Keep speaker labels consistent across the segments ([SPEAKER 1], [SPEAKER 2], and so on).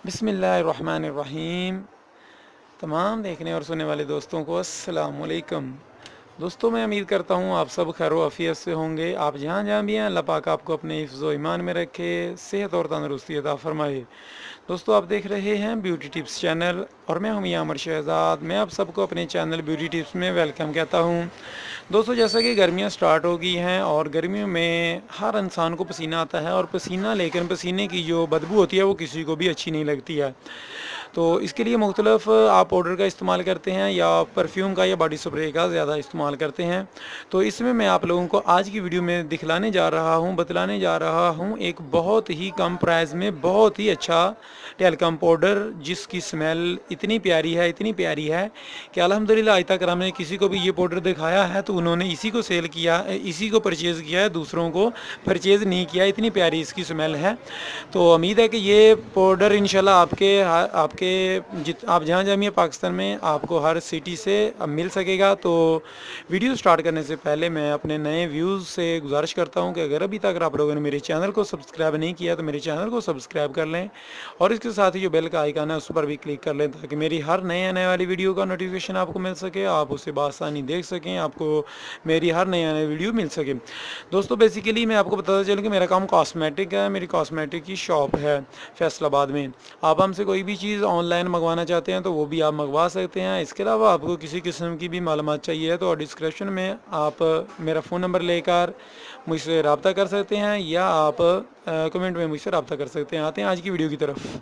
[SPEAKER 1] बिस्मिल्लाहिर्रहमानिर्रहीम। तमाम देखने और सुनने वाले दोस्तों को अस्सलाम वालेकुम। दोस्तों, मैं उम्मीद करता हूँ आप सब खैर आफियत से होंगे। आप जहाँ जहाँ भी हैं, अल्लाह पाक आपको अपने हिफ्ज़ व ईमान में रखे, सेहत और तंदरुस्ती अता फरमाए। दोस्तों, आप देख रहे हैं ब्यूटी टिप्स चैनल और मैं हूं मियां अमर शहजाद। मैं आप सबको अपने चैनल ब्यूटी टिप्स में वेलकम कहता हूं। दोस्तों, जैसा कि गर्मियां स्टार्ट हो गई हैं और गर्मियों में हर इंसान को पसीना आता है और पसीना, लेकिन पसीने की जो बदबू होती है वो किसी को भी अच्छी नहीं लगती है। तो इसके लिए मुख्तलिफ आप पाउडर का इस्तेमाल करते हैं या परफ्यूम का या बॉडी स्प्रे का ज़्यादा इस्तेमाल करते हैं। तो इसमें मैं आप लोगों को आज की वीडियो में दिखलाने जा रहा हूँ, बतलाने जा रहा हूँ एक बहुत ही कम प्राइस में बहुत ही अच्छा टेल्कम पाउडर, जिसकी स्मेल इतनी प्यारी है, इतनी प्यारी है कि अल्हम्दुलिल्लाह आज तक हमने किसी को भी ये पाउडर दिखाया है तो उन्होंने इसी को सेल किया, इसी को परचेज़ किया है, दूसरों को परचेज़ नहीं किया। इतनी प्यारी इसकी स्मेल है। तो उम्मीद है कि ये पाउडर इंशाल्लाह आपके आप जहाँ जहाँ पाकिस्तान में आपको हर सिटी से अब मिल सकेगा। तो वीडियो स्टार्ट करने से पहले मैं अपने नए व्यूज़ से गुजारिश करता हूँ कि अगर अभी तक आप लोगों ने मेरे चैनल को सब्सक्राइब नहीं किया तो मेरे चैनल को सब्सक्राइब कर लें और इसके साथ ही जो बेल का आइकन है उस पर भी क्लिक कर लें ताकि मेरी हर नए आने वाली वीडियो का नोटिफिकेशन आपको मिल सके, आप उसे बआसानी देख सकें, आपको मेरी हर नई आने वीडियो मिल सके। दोस्तों, बेसिकली मैं आपको बताता चलूँ कि मेरा काम कॉस्मेटिक है। मेरी कॉस्मेटिक की शॉप है फैसलाबाद में। आप हमसे कोई भी चीज़ ऑनलाइन मंगवाना चाहते हैं तो वो भी आप मंगवा सकते हैं। इसके अलावा आपको किसी किस्म की भी मालूमात चाहिए है तो डिस्क्रिप्शन में आप मेरा फ़ोन नंबर लेकर मुझसे रब्ता कर सकते हैं या आप कमेंट में मुझसे रब्ता कर सकते हैं। आते हैं आज की वीडियो की तरफ।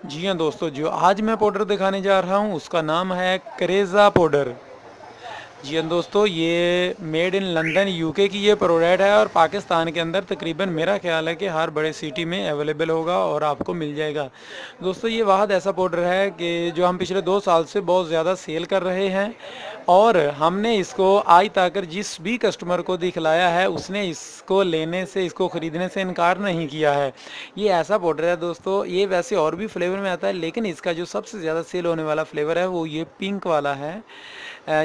[SPEAKER 1] जी हाँ दोस्तों, जो आज मैं पाउडर दिखाने जा रहा हूँ उसका नाम है करेज़ा पाउडर। जी हाँ दोस्तों, ये मेड इन लंदन यूके की ये प्रोडक्ट है और पाकिस्तान के अंदर तकरीबन मेरा ख्याल है कि हर बड़े सिटी में अवेलेबल होगा और आपको मिल जाएगा। दोस्तों, ये वाहद ऐसा पाउडर है कि जो हम पिछले 2 साल से बहुत ज़्यादा सेल कर रहे हैं और हमने इसको आज तक जिस भी कस्टमर को दिखलाया है उसने इसको लेने से, इसको ख़रीदने से इनकार नहीं किया है। ये ऐसा पाउडर है दोस्तों, ये वैसे और भी फ्लेवर में आता है लेकिन इसका जो सबसे ज़्यादा सेल होने वाला फ्लेवर है वो ये पिंक वाला है,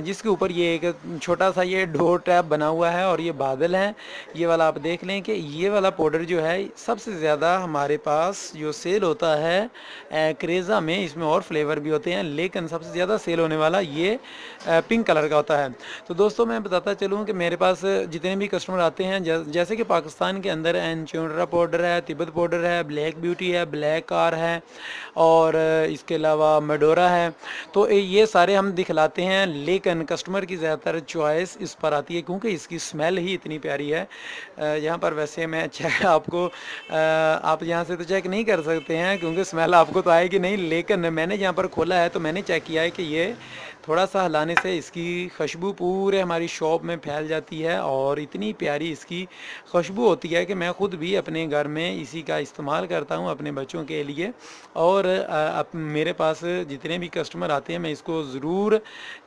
[SPEAKER 1] जिसके ऊपर ये एक छोटा सा ये डोर टैप बना हुआ है और ये बादल हैं। ये वाला आप देख लें कि ये वाला पाउडर जो है सबसे ज़्यादा हमारे पास जो सेल होता है क्रेज़ा में। इसमें और फ्लेवर भी होते हैं लेकिन सबसे ज़्यादा सेल होने वाला ये पिंक कलर का होता है। तो दोस्तों, मैं बताता चलूँ कि मेरे पास जितने भी कस्टमर आते हैं, जैसे कि पाकिस्तान के अंदर एनचोंड्रा पाउडर है, तिब्बत पाउडर है, ब्लैक ब्यूटी है, ब्लैक कार है और इसके अलावा मेडोरा है। तो ये सारे हम दिखलाते हैं लेकिन कस्टमर की ज़्यादातर चॉइस इस पर आती है क्योंकि इसकी स्मेल ही इतनी प्यारी है। यहाँ पर वैसे मैं चेक आपको आप यहाँ से तो चेक नहीं कर सकते हैं क्योंकि स्मेल आपको तो आएगी नहीं, लेकिन मैंने यहाँ पर खोला है तो मैंने चेक किया है कि ये थोड़ा सा हिलाने से इसकी खुशबू पूरे हमारी शॉप में फैल जाती है और इतनी प्यारी इसकी खुशबू होती है कि मैं ख़ुद भी अपने घर में इसी का इस्तेमाल करता हूँ अपने बच्चों के लिए। और मेरे पास जितने भी कस्टमर आते हैं मैं इसको ज़रूर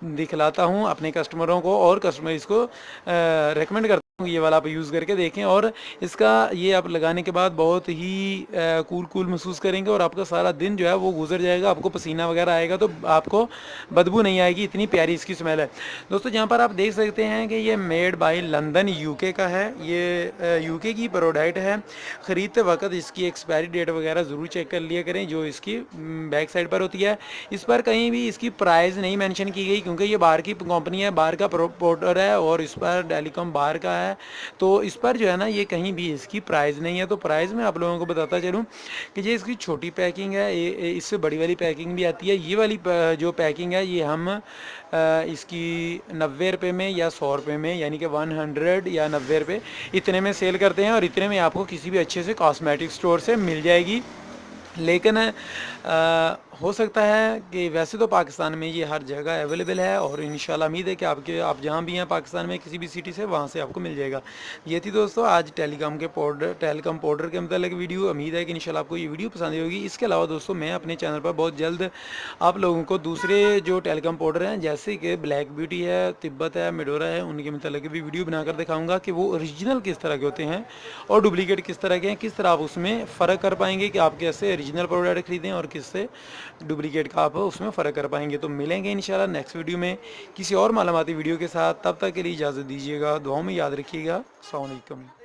[SPEAKER 1] दिखलाता हूँ अपने कस्टमरों को और कस्टमर इसको रेकमेंड करता हूँ ये वाला आप यूज़ करके देखें और इसका ये आप लगाने के बाद बहुत ही कूल महसूस करेंगे और आपका सारा दिन जो है वो गुजर जाएगा। आपको पसीना वगैरह आएगा तो आपको बदबू नहीं आएगी, इतनी प्यारी इसकी स्मेल है। दोस्तों, जहाँ पर आप देख सकते हैं कि ये मेड बाय लंदन यूके का है, ये यूके की प्रोडक्ट है। ख़रीदते वक्त इसकी एक्सपायरी डेट वगैरह ज़रूर चेक कर लिया करें जो इसकी बैक साइड पर होती है। इस पर कहीं भी इसकी प्राइस नहीं मेंशन की गई क्योंकि ये बाहर की कंपनी है, बाहर का पाउडर है और इस पर टेलीकॉम बाहर का है। तो इस पर जो है ना ये कहीं भी इसकी प्राइस नहीं है। तो प्राइस मैं आप लोगों को बताता चलूँ कि ये इसकी छोटी पैकिंग है, इससे बड़ी वाली पैकिंग भी आती है। ये वाली जो पैकिंग है ये हम इसकी 90 रुपये में या 100 रुपये में, यानी कि 100 या 90 रुपये इतने में सेल करते हैं और इतने में आपको किसी भी अच्छे से कॉस्मेटिक स्टोर से मिल जाएगी। लेकिन हो सकता है कि वैसे तो पाकिस्तान में ये हर जगह अवेलेबल है और इंशाल्लाह उम्मीद है कि आप जहाँ भी हैं पाकिस्तान में किसी भी सिटी से वहाँ से आपको मिल जाएगा। ये थी दोस्तों आज टेलीकॉम पाउडर के मतलब वीडियो। उम्मीद है कि इंशाल्लाह आपको ये वीडियो पसंद आई होगी। इसके अलावा दोस्तों, मैं अपने चैनल पर बहुत जल्द आप लोगों को दूसरे जो टेलीकॉम पाउडर हैं जैसे कि ब्लैक ब्यूटी है, तिब्बत है, मेडोरा है, उनके मतलब भी वीडियो बनाकर दिखाऊँगा कि वो ओरिजिनल किस तरह के होते हैं और डुप्लीकेट किस तरह के हैं, किस तरह आप उसमें फ़र्क कर पाएंगे कि आप कैसे ओरिजिनल प्रोडक्ट खरीदें और किससे डुप्लीकेट का आप उसमें फ़र्क कर पाएंगे। तो मिलेंगे इंशाल्लाह नेक्स्ट वीडियो में किसी और मालूमाती वीडियो के साथ। तब तक के लिए इजाज़त दीजिएगा, दुआओं में याद रखिएगा। अस्सलाम वालेकुम।